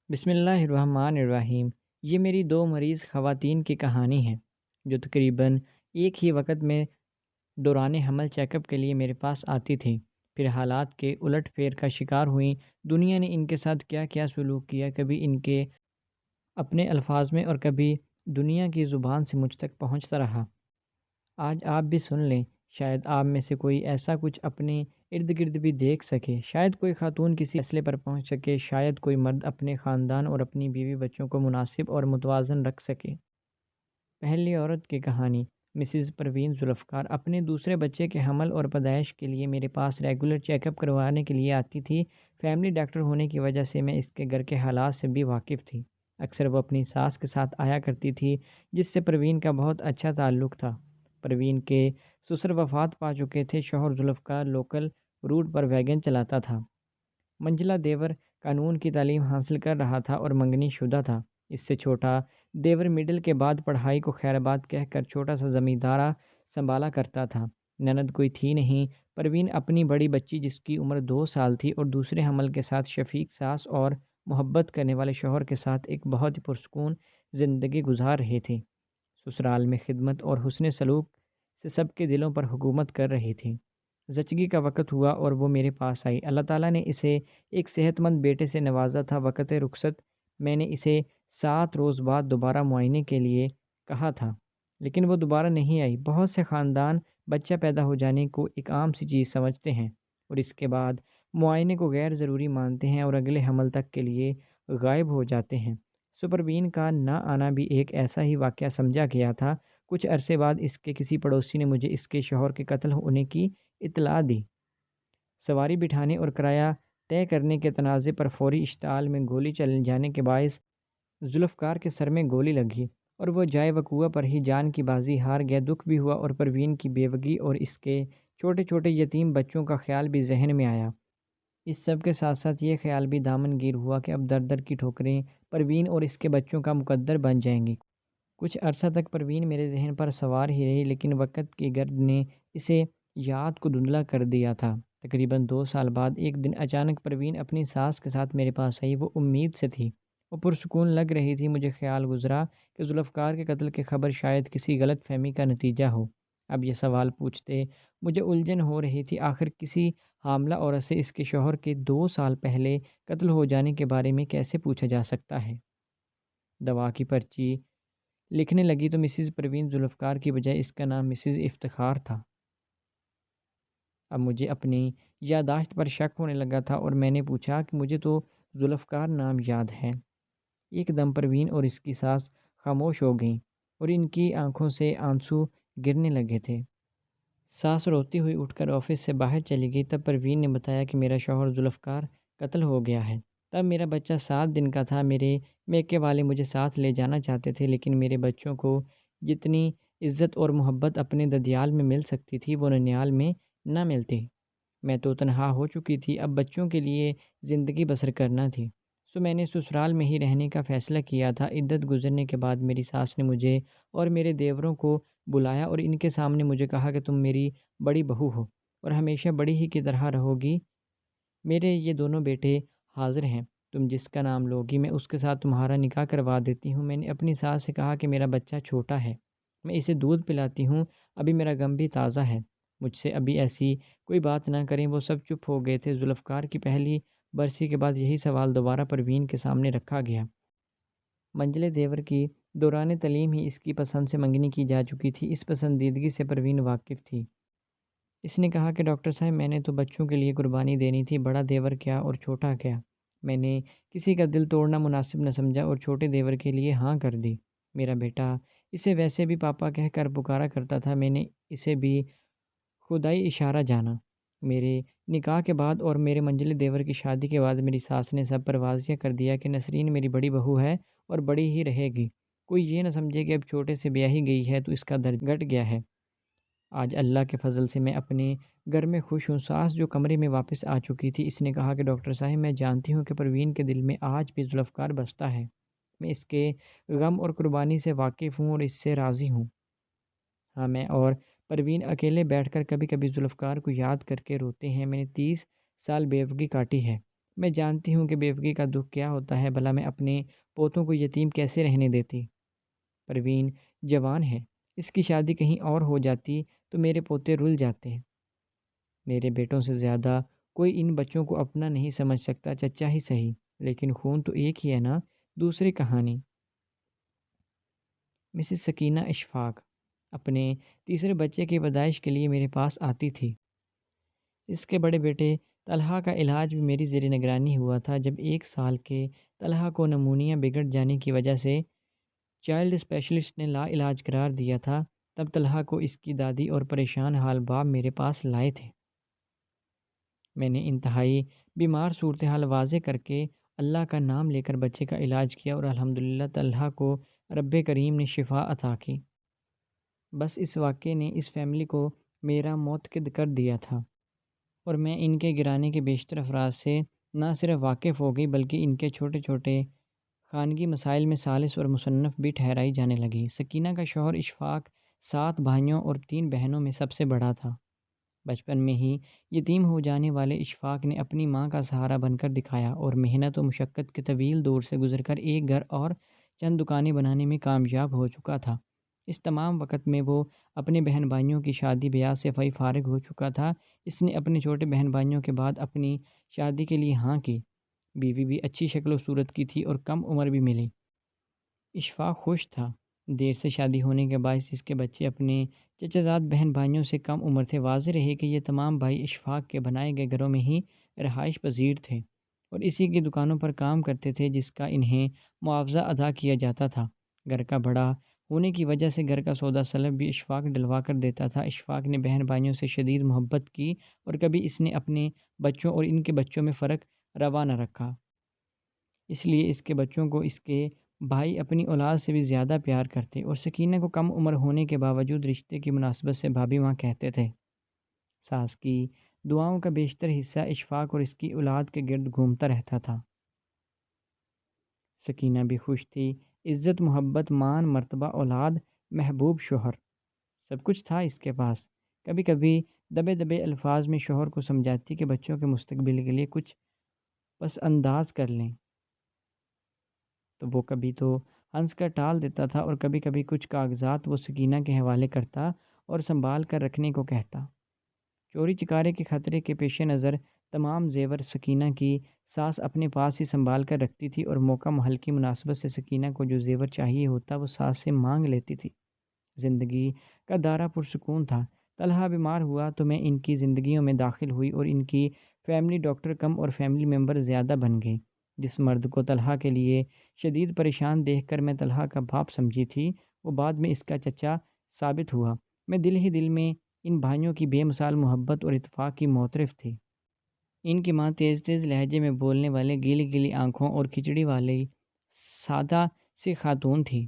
بسم اللہ الرحمن الرحیم۔ یہ میری دو مریض خواتین کی کہانی ہے جو تقریباً ایک ہی وقت میں دوران حمل چیک اپ کے لیے میرے پاس آتی تھیں۔ پھر حالات کے الٹ پھیر کا شکار ہوئیں۔ دنیا نے ان کے ساتھ کیا کیا سلوک کیا، کبھی ان کے اپنے الفاظ میں اور کبھی دنیا کی زبان سے مجھ تک پہنچتا رہا۔ آج آپ بھی سن لیں، شاید آپ میں سے کوئی ایسا کچھ اپنے ارد گرد بھی دیکھ سکے، شاید کوئی خاتون کسی فیصلے پر پہنچ سکے، شاید کوئی مرد اپنے خاندان اور اپنی بیوی بچوں کو مناسب اور متوازن رکھ سکے۔ پہلی عورت کی کہانی۔ مسز پروین ذوالفقار اپنے دوسرے بچے کے حمل اور پیدائش کے لیے میرے پاس ریگولر چیک اپ کروانے کے لیے آتی تھی۔ فیملی ڈاکٹر ہونے کی وجہ سے میں اس کے گھر کے حالات سے بھی واقف تھی۔ اکثر وہ اپنی ساس کے ساتھ آیا کرتی تھی، جس سے پروین کا بہت اچھا تعلق تھا۔ پروین کے سسر وفات پا چکے تھے۔ شوہر ذوالفقار لوکل روڈ پر ویگن چلاتا تھا۔ منجلہ دیور قانون کی تعلیم حاصل کر رہا تھا اور منگنی شدہ تھا۔ اس سے چھوٹا دیور مڈل کے بعد پڑھائی کو خیرآباد کہہ کر چھوٹا سا زمیندارہ سنبھالا کرتا تھا۔ نند کوئی تھی نہیں۔ پروین اپنی بڑی بچی جس کی عمر 2 سال تھی اور دوسرے حمل کے ساتھ شفیق ساس اور محبت کرنے والے شوہر کے ساتھ ایک بہت ہی پرسکون زندگی گزار رہے تھے۔ سسرال میں خدمت اور حسن سلوک سے سب کے دلوں پر حکومت کر رہی تھی۔ زچگی کا وقت ہوا اور وہ میرے پاس آئی۔ اللہ تعالیٰ نے اسے ایک صحت مند بیٹے سے نوازا تھا۔ وقت رخصت میں نے اسے 7 روز بعد دوبارہ معائنے کے لیے کہا تھا، لیکن وہ دوبارہ نہیں آئی۔ بہت سے خاندان بچہ پیدا ہو جانے کو ایک عام سی چیز سمجھتے ہیں اور اس کے بعد معائنے کو غیر ضروری مانتے ہیں اور اگلے حمل تک کے لیے غائب ہو جاتے ہیں۔ پروین کا نہ آنا بھی ایک ایسا ہی واقعہ سمجھا گیا تھا۔ کچھ عرصے بعد اس کے کسی پڑوسی نے مجھے اس کے شوہر کے قتل ہونے کی اطلاع دی۔ سواری بٹھانے اور کرایہ طے کرنے کے تنازع پر فوری اشتعال میں گولی چل جانے کے باعث ذوالفقار کے سر میں گولی لگی اور وہ جائے وقوع پر ہی جان کی بازی ہار گیا۔ دکھ بھی ہوا اور پروین کی بیوگی اور اس کے چھوٹے چھوٹے یتیم بچوں کا خیال بھی ذہن میں آیا۔ اس سب کے ساتھ ساتھ یہ خیال بھی دامن گیر ہوا کہ اب در در کی ٹھوکریں پروین اور اس کے بچوں کا مقدر بن جائیں گی۔ کچھ عرصہ تک پروین میرے ذہن پر سوار ہی رہی، لیکن وقت کی گرد نے اسے یاد کو دھندلا کر دیا تھا۔ تقریباً 2 سال بعد ایک دن اچانک پروین اپنی ساس کے ساتھ میرے پاس آئی۔ وہ امید سے تھی، وہ پرسکون لگ رہی تھی۔ مجھے خیال گزرا کہ ذوالفقار کے قتل کی خبر شاید کسی غلط فہمی کا نتیجہ ہو۔ اب یہ سوال پوچھتے مجھے الجھن ہو رہی تھی، آخر کسی حاملہ عورت سے اس کے شوہر کے 2 سال پہلے قتل ہو جانے کے بارے میں کیسے پوچھا جا سکتا ہے؟ دوا کی پرچی لکھنے لگی تو مسز پروین ذوالفقار کی بجائے اس کا نام مسز افتخار تھا۔ اب مجھے اپنی یادداشت پر شک ہونے لگا تھا اور میں نے پوچھا کہ مجھے تو ذوالفقار نام یاد ہے۔ ایک دم پروین اور اس کی ساس خاموش ہو گئیں اور ان کی آنکھوں سے آنسو گرنے لگے تھے۔ ساس روتی ہوئی اٹھ کر آفس سے باہر چلی گئی۔ تب پروین نے بتایا کہ میرا شوہر ذوالفقار قتل ہو گیا ہے۔ تب میرا بچہ 7 دن کا تھا۔ میرے میکے والے مجھے ساتھ لے جانا چاہتے تھے، لیکن میرے بچوں کو جتنی عزت اور محبت اپنے ددیال میں مل سکتی تھی وہ ننیال میں نہ ملتی۔ میں تو تنہا ہو چکی تھی، اب بچوں کے لیے زندگی بسر کرنا تھی، سو میں نے سسرال میں ہی رہنے کا فیصلہ کیا تھا۔ عدت گزرنے کے بعد میری ساس نے مجھے اور میرے دیوروں کو بلایا اور ان کے سامنے مجھے کہا کہ تم میری بڑی بہو ہو اور ہمیشہ بڑی ہی کی طرح رہو گی۔ میرے یہ دونوں بیٹے حاضر ہیں، تم جس کا نام لوگی میں اس کے ساتھ تمہارا نکاح کروا دیتی ہوں۔ میں نے اپنی ساس سے کہا کہ میرا بچہ چھوٹا ہے، میں اسے دودھ پلاتی ہوں، ابھی میرا غم بھی تازہ ہے، مجھ سے ابھی ایسی کوئی بات نہ کریں۔ وہ سب چپ ہو گئے تھے۔ ذوالفقار کی پہلی برسی کے بعد یہی سوال دوبارہ پروین کے سامنے رکھا گیا۔ منجلے دیور کی دوران تعلیم ہی اس کی پسند سے منگنی کی جا چکی تھی۔ اس پسندیدگی سے پروین واقف تھی۔ اس نے کہا کہ ڈاکٹر صاحب، میں نے تو بچوں کے لیے قربانی دینی تھی، بڑا دیور کیا اور چھوٹا کیا۔ میں نے کسی کا دل توڑنا مناسب نہ سمجھا اور چھوٹے دیور کے لیے ہاں کر دی۔ میرا بیٹا اسے ویسے بھی پاپا کہہ کر پکارا کرتا تھا، میں نے اسے بھی خدائی اشارہ جانا۔ میرے نکاح کے بعد اور میرے منجلے دیور کی شادی کے بعد میری ساس نے سب پر واضح کر دیا کہ نسرین میری بڑی بہو ہے اور بڑی ہی رہے گی۔ کوئی یہ نہ سمجھے کہ اب چھوٹے سے بیاہی گئی ہے تو اس کا درجہ گھٹ گیا ہے۔ آج اللہ کے فضل سے میں اپنے گھر میں خوش ہوں۔ ساس جو کمرے میں واپس آ چکی تھی، اس نے کہا کہ ڈاکٹر صاحب، میں جانتی ہوں کہ پروین کے دل میں آج بھی ذوالفقار بستا ہے۔ میں اس کے غم اور قربانی سے واقف ہوں اور اس سے راضی ہوں۔ ہاں، میں اور پروین اکیلے بیٹھ کر کبھی کبھی ذوالفقار کو یاد کر کے روتے ہیں۔ میں نے 30 سال بیوگی کاٹی ہے، میں جانتی ہوں کہ بیوگی کا دکھ کیا ہوتا ہے، بھلا میں اپنے پوتوں کو یتیم کیسے رہنے دیتی؟ پروین جوان ہے، اس کی شادی کہیں اور ہو جاتی تو میرے پوتے رل جاتے۔ میرے بیٹوں سے زیادہ کوئی ان بچوں کو اپنا نہیں سمجھ سکتا، چچا ہی صحیح، لیکن خون تو ایک ہی ہے نا۔ دوسری کہانی۔ مسز سکینہ اشفاق اپنے تیسرے بچے کی پیدائش کے لیے میرے پاس آتی تھی۔ اس کے بڑے بیٹے طلحہ کا علاج بھی میری زیر نگرانی ہوا تھا۔ جب 1 سال کے طلحہ کو نمونیا بگڑ جانے کی وجہ سے چائلڈ اسپیشلسٹ نے لا علاج قرار دیا تھا، تب طلحہ کو اس کی دادی اور پریشان حال باپ میرے پاس لائے تھے۔ میں نے انتہائی بیمار صورتحال واضح کر کے اللہ کا نام لے کر بچے کا علاج کیا اور الحمدللہ طلحہ کو رب کریم نے شفا عطا کی۔ بس اس واقعے نے اس فیملی کو میرا معتقد کر دیا تھا، اور میں ان کے گھرانے کے بیشتر افراد سے نہ صرف واقف ہو گئی بلکہ ان کے چھوٹے چھوٹے خانگی مسائل میں ثالث اور مصنف بھی ٹھہرائی جانے لگی۔ سکینہ کا شوہر اشفاق 7 بھائیوں اور 3 بہنوں میں سب سے بڑا تھا۔ بچپن میں ہی یتیم ہو جانے والے اشفاق نے اپنی ماں کا سہارا بن کر دکھایا اور محنت و مشقت کے طویل دور سے گزر کر ایک گھر اور چند دکانیں بنانے میں کامیاب ہو چکا تھا۔ اس تمام وقت میں وہ اپنے بہن بھائیوں کی شادی بیاہ سے فارغ ہو چکا تھا۔ اس نے اپنے چھوٹے بہن بھائیوں کے بعد اپنی شادی کے لیے ہاں کی۔ بیوی بھی اچھی شکل و صورت کی تھی اور کم عمر بھی ملی۔ اشفاق خوش تھا۔ دیر سے شادی ہونے کے باعث اس کے بچے اپنے چچا زاد بہن بھائیوں سے کم عمر تھے۔ واضح رہے کہ یہ تمام بھائی اشفاق کے بنائے گئے گھروں میں ہی رہائش پذیر تھے اور اسی کی دکانوں پر کام کرتے تھے جس کا انہیں معاوضہ ادا کیا جاتا تھا۔ گھر کا بڑا ہونے کی وجہ سے گھر کا سودا سلب بھی اشفاق ڈلوا کر دیتا تھا۔ اشفاق نے بہن بھائیوں سے شدید محبت کی اور کبھی اس نے اپنے بچوں اور ان کے بچوں میں فرق روا نہ رکھا۔ اس لیے اس کے بچوں کو اس کے بھائی اپنی اولاد سے بھی زیادہ پیار کرتے اور سکینہ کو کم عمر ہونے کے باوجود رشتے کی مناسبت سے بھابھی ماں کہتے تھے۔ ساس کی دعاؤں کا بیشتر حصہ اشفاق اور اس کی اولاد کے گرد گھومتا رہتا تھا۔ سکینہ بھی خوش تھی۔ عزت، محبت، مان، مرتبہ، اولاد، محبوب شوہر، سب کچھ تھا اس کے پاس۔ کبھی کبھی دبے دبے الفاظ میں شوہر کو سمجھاتی کہ بچوں کے مستقبل کے لیے کچھ پس انداز کر لیں، تو وہ کبھی تو ہنس کر ٹال دیتا تھا اور کبھی کبھی کچھ کاغذات وہ سکینہ کے حوالے کرتا اور سنبھال کر رکھنے کو کہتا۔ چوری چکارے کے خطرے کے پیش نظر تمام زیور سکینہ کی ساس اپنے پاس ہی سنبھال کر رکھتی تھی اور موقع محل کی مناسبت سے سکینہ کو جو زیور چاہیے ہوتا وہ ساس سے مانگ لیتی تھی۔ زندگی کا دارا پرسکون تھا۔ طلحہ بیمار ہوا تو میں ان کی زندگیوں میں داخل ہوئی اور ان کی فیملی ڈاکٹر کم اور فیملی ممبر زیادہ بن گئے۔ جس مرد کو طلحہ کے لیے شدید پریشان دیکھ کر میں طلحہ کا باپ سمجھی تھی، وہ بعد میں اس کا چچا ثابت ہوا۔ میں دل ہی دل میں ان بھائیوں کی بے مثال محبت اور اتفاق کی معترف تھی۔ ان کی ماں تیز تیز لہجے میں بولنے والے، گیلی گیلی آنکھوں اور کھچڑی والی سادہ سی خاتون تھی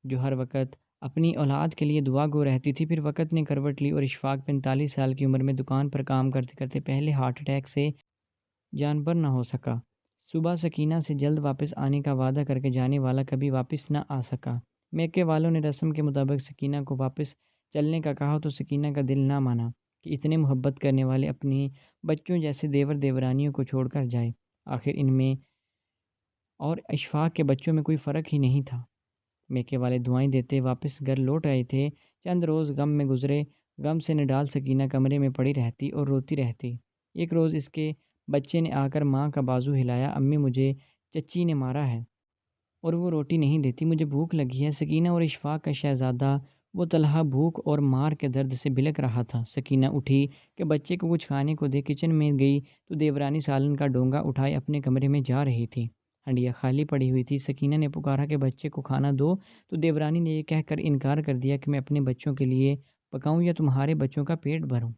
جو ہر وقت اپنی اولاد کے لیے دعا گو رہتی تھی۔ پھر وقت نے کروٹ لی اور اشفاق 45 سال کی عمر میں دکان پر کام کرتے کرتے پہلے ہارٹ اٹیک سے جان بر نہ ہو سکا۔ صبح سکینہ سے جلد واپس آنے کا وعدہ کر کے جانے والا کبھی واپس نہ آ سکا۔ میکے والوں نے رسم کے مطابق سکینہ کو واپس چلنے کا کہا تو سکینہ کا دل نہ مانا کہ اتنے محبت کرنے والے اپنی بچوں جیسے دیور دیورانیوں کو چھوڑ کر جائے۔ آخر ان میں اور اشفاق کے بچوں میں کوئی فرق ہی نہیں تھا۔ میکے والے دعائیں دیتے واپس گھر لوٹ آئے تھے۔ چند روز غم میں گزرے۔ غم سے نڈال سکینہ کمرے میں پڑی رہتی اور روتی رہتی۔ ایک روز اس کے بچے نے آ کر ماں کا بازو ہلایا، امی مجھے چچی نے مارا ہے اور وہ روٹی نہیں دیتی، مجھے بھوک لگی ہے۔ سکینہ اور اشفاق کا شہزادہ وہ طلحہ بھوک اور مار کے درد سے بلک رہا تھا۔ سکینہ اٹھی کہ بچے کو کچھ کھانے کو دے، کچن میں گئی تو دیورانی سالن کا ڈونگا اٹھائے اپنے کمرے میں جا رہی تھی۔ ہنڈیا خالی پڑی ہوئی تھی۔ سکینہ نے پکارا کہ بچے کو کھانا دو تو دیورانی نے یہ کہہ کر انکار کر دیا کہ میں اپنے بچوں کے لیے پکاؤں یا تمہارے بچوں کا پیٹ بھروں۔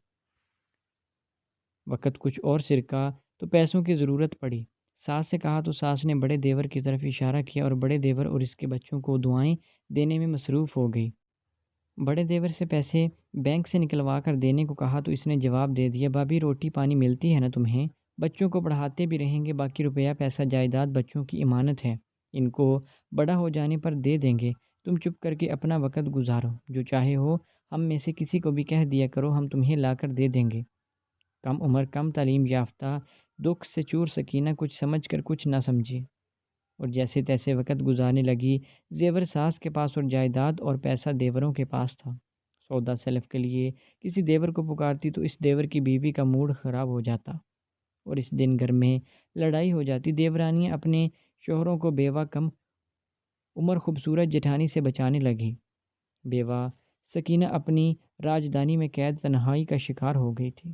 وقت کچھ اور سرکا تو پیسوں کی ضرورت پڑی۔ ساس سے کہا تو ساس نے بڑے دیور کی طرف اشارہ کیا اور بڑے دیور اور اس کے بچوں کو دعائیں دینے میں مصروف ہو گئی۔ بڑے دیور سے پیسے بینک سے نکلوا کر دینے کو کہا تو اس نے جواب دے دیا، بھابھی روٹی پانی ملتی ہے نا تمہیں، بچوں کو پڑھاتے بھی رہیں گے، باقی روپیہ پیسہ جائیداد بچوں کی امانت ہے، ان کو بڑا ہو جانے پر دے دیں گے، تم چپ کر کے اپنا وقت گزارو، جو چاہے ہو ہم میں سے کسی کو بھی کہہ دیا کرو، ہم تمہیں لا کر دے دیں گے۔ کم عمر، کم تعلیم یافتہ دکھ سے چور سکینہ کچھ سمجھ کر کچھ نہ سمجھی اور جیسے تیسے وقت گزارنے لگی۔ زیور ساس کے پاس اور جائیداد اور پیسہ دیوروں کے پاس تھا۔ سودا سلف کے لیے کسی دیور کو پکارتی تو اس دیور کی بیوی کا موڈ خراب ہو جاتا اور اس دن گھر میں لڑائی ہو جاتی۔ دیورانیاں اپنے شوہروں کو بیوہ کم عمر خوبصورت جٹھانی سے بچانے لگی۔ بیوہ سکینہ اپنی راجدھانی میں قید تنہائی کا شکار ہو گئی تھی۔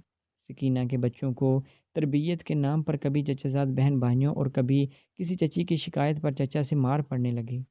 سکینہ کے بچوں کو تربیت کے نام پر کبھی چچا زاد بہن بھائیوں اور کبھی کسی چچی کی شکایت پر چچا سے مار پڑنے لگی۔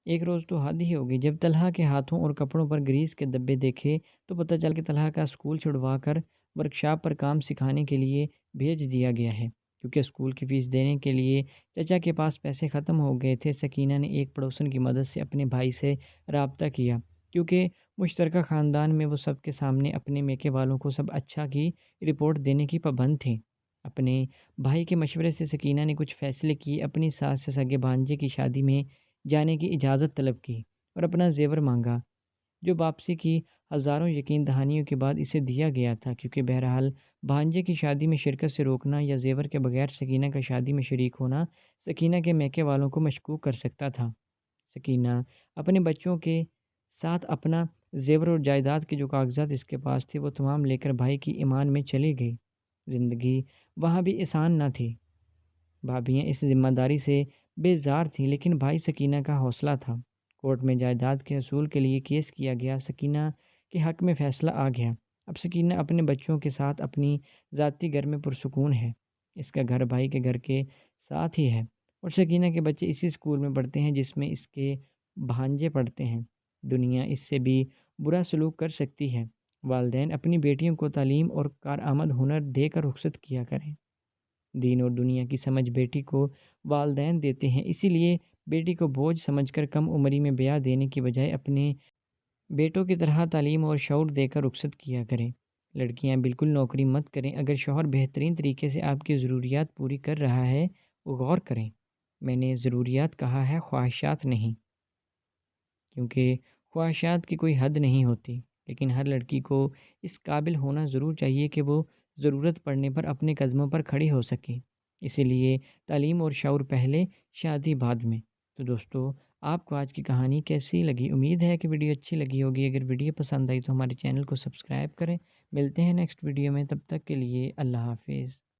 ایک روز تو حد ہی ہو گئی جب طلحہ کے ہاتھوں اور کپڑوں پر گریس کے دبے دیکھے تو پتہ چلا کہ طلحہ کا اسکول چھڑوا کر ورکشاپ پر کام سکھانے کے لیے بھیج دیا گیا ہے، کیونکہ اسکول کی فیس دینے کے لیے چچا کے پاس پیسے ختم ہو گئے تھے۔ سکینہ نے ایک پڑوسن کی مدد سے اپنے بھائی سے رابطہ کیا، کیونکہ مشترکہ خاندان میں وہ سب کے سامنے اپنے میکے والوں کو سب اچھا کی رپورٹ دینے کی پابند تھیں۔ اپنے بھائی کے مشورے سے سکینہ نے کچھ فیصلے کیے، اپنی ساس سے سگے بھانجے کی شادی میں جانے کی اجازت طلب کی اور اپنا زیور مانگا، جو واپسی کی ہزاروں یقین دہانیوں کے بعد اسے دیا گیا تھا، کیونکہ بہرحال بھانجے کی شادی میں شرکت سے روکنا یا زیور کے بغیر سکینہ کا شادی میں شریک ہونا سکینہ کے میکے والوں کو مشکوک کر سکتا تھا۔ سکینہ اپنے بچوں کے ساتھ اپنا زیور اور جائیداد کے جو کاغذات اس کے پاس تھے وہ تمام لے کر بھائی کی ایمان میں چلی گئی۔ زندگی وہاں بھی آسان نہ تھی۔ بھابھیاں اس ذمہ داری سے بیزار تھیں، لیکن بھائی سکینہ کا حوصلہ تھا۔ کورٹ میں جائیداد کے حصول کے لیے کیس کیا گیا۔ سکینہ کے حق میں فیصلہ آ گیا۔ اب سکینہ اپنے بچوں کے ساتھ اپنی ذاتی گھر میں پرسکون ہے۔ اس کا گھر بھائی کے گھر کے ساتھ ہی ہے اور سکینہ کے بچے اسی اسکول میں پڑھتے ہیں جس میں اس کے بھانجے پڑھتے ہیں۔ دنیا اس سے بھی برا سلوک کر سکتی ہے۔ والدین اپنی بیٹیوں کو تعلیم اور کارآمد ہنر دے کر رخصت کیا کریں۔ دین اور دنیا کی سمجھ بیٹی کو والدین دیتے ہیں، اسی لیے بیٹی کو بوجھ سمجھ کر کم عمری میں بیاہ دینے کی بجائے اپنے بیٹوں کی طرح تعلیم اور شعور دے کر رخصت کیا کریں۔ لڑکیاں بالکل نوکری مت کریں۔ اگر شوہر بہترین طریقے سے آپ کی ضروریات پوری کر رہا ہے، غور کریں۔ میں نے ضروریات کہا ہے، خواہشات نہیں، کیونکہ خواہشات کی کوئی حد نہیں ہوتی، لیکن ہر لڑکی کو اس قابل ہونا ضرور چاہیے کہ وہ ضرورت پڑنے پر اپنے قدموں پر کھڑی ہو سکے۔ اسی لیے تعلیم اور شعور پہلے، شادی بعد میں۔ تو دوستو، آپ کو آج کی کہانی کیسی لگی؟ امید ہے کہ ویڈیو اچھی لگی ہوگی۔ اگر ویڈیو پسند آئی تو ہمارے چینل کو سبسکرائب کریں۔ ملتے ہیں نیکسٹ ویڈیو میں، تب تک کے لیے اللہ حافظ۔